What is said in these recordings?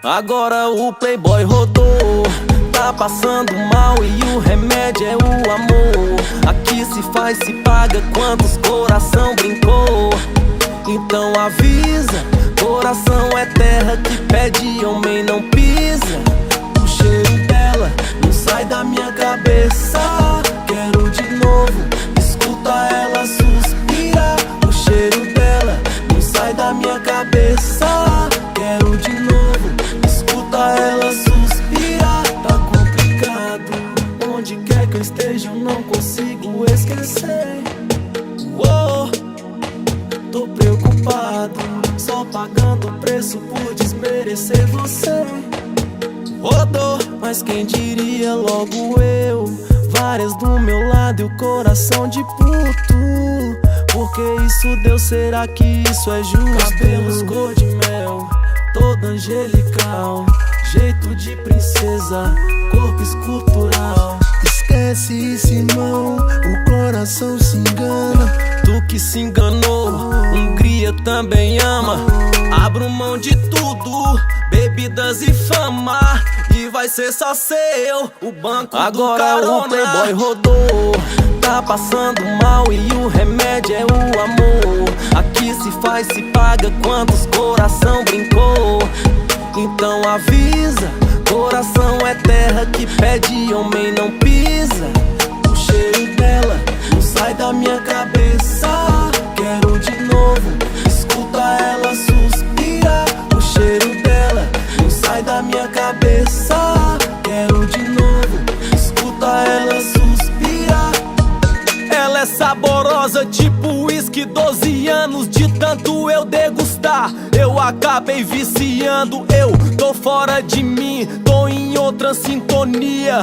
Agora o playboy rodou, tá passando mal e o remédio é o amor. Aqui se faz, se paga, quantos coração brincou. Então avisa, coração é terra que pede, homem não pisa. O cheiro dela não sai da minha cabeça. Quero de novo, escuta ela suspirar. O cheiro dela não sai da minha cabeça. Quero de novo, escuta ela suspirar. Tá complicado, onde quer que eu esteja eu não consigo esquecer. Uou, tô preocupado, só pagando o preço por desmerecer você. Rodou, mas quem diria logo eu. Várias do meu lado e o coração de puto. Por que isso deu? Será que isso é justo? Cabelos cor de mel, toda angelical, jeito de princesa, corpo escultural. Esquece isso, irmão, o coração se engana. Tu que se enganou, Hungria também ama. Abro mão de tudo, bebidas e fama, e vai ser só seu o banco do carona. Agora o playboy rodou, tá passando mal e o remédio é o amor. Aqui se faz, se paga, quantos coração brincou. Então avisa, coração é terra que pede, homem não pisa. O cheiro dela não sai da minha cabeça. Quero de novo, escuta ela suspirar. O cheiro dela não sai da minha cabeça. Quero de novo, escuta ela suspirar. Ela é saborosa, tipo uísque, 12 anos de tanto eu degustar. Eu acabei viciando, eu tô fora de mim, tô em outra sintonia.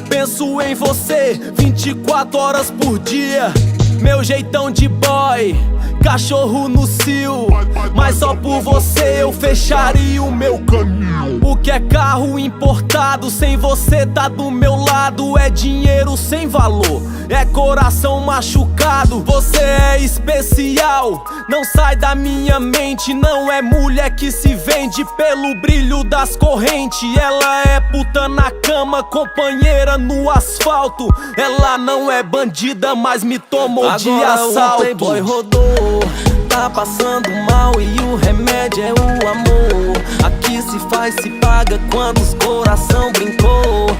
Penso em você 24 horas por dia. Meu jeitão de boy, cachorro no cio, mas só por você eu fecharia o meu caminho. O que é carro importado, sem você tá do meu lado, é dinheiro sem valor, é coração machucado. Você é especial, não sai da minha mente. Não é mulher que se vende pelo brilho das correntes. Ela é puta na cama, companheira no asfalto. Ela não é bandida, mas me tomou de assalto. Agora o playboy rodou, tá passando mal e o remédio é o amor. Aqui se faz, se paga, quantos coração brincou.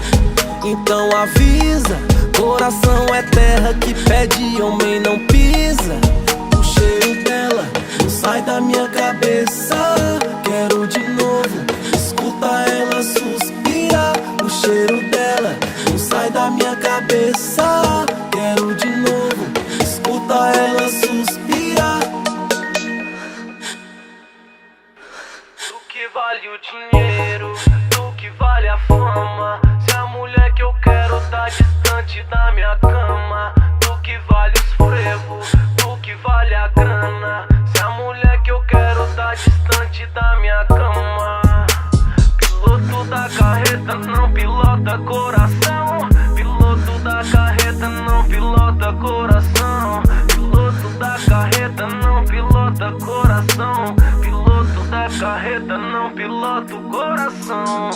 Então avisa, coração é terra que pede, homem não pisa. O cheiro dela não sai da minha cabeça. Quero de novo, escuta ela suspirar. O cheiro dela não sai da minha cabeça. Quero de novo, escuta ela suspirar. Do que vale o dinheiro, do que vale a fama, se a mulher que eu quero tá distante da minha cama. Do que vale os frevos, do que vale a grana, se a mulher que eu quero tá distante da minha cama. Piloto da carreta não pilota coração. Piloto da carreta não pilota coração. Piloto da carreta não pilota coração. Piloto da carreta não pilota o coração.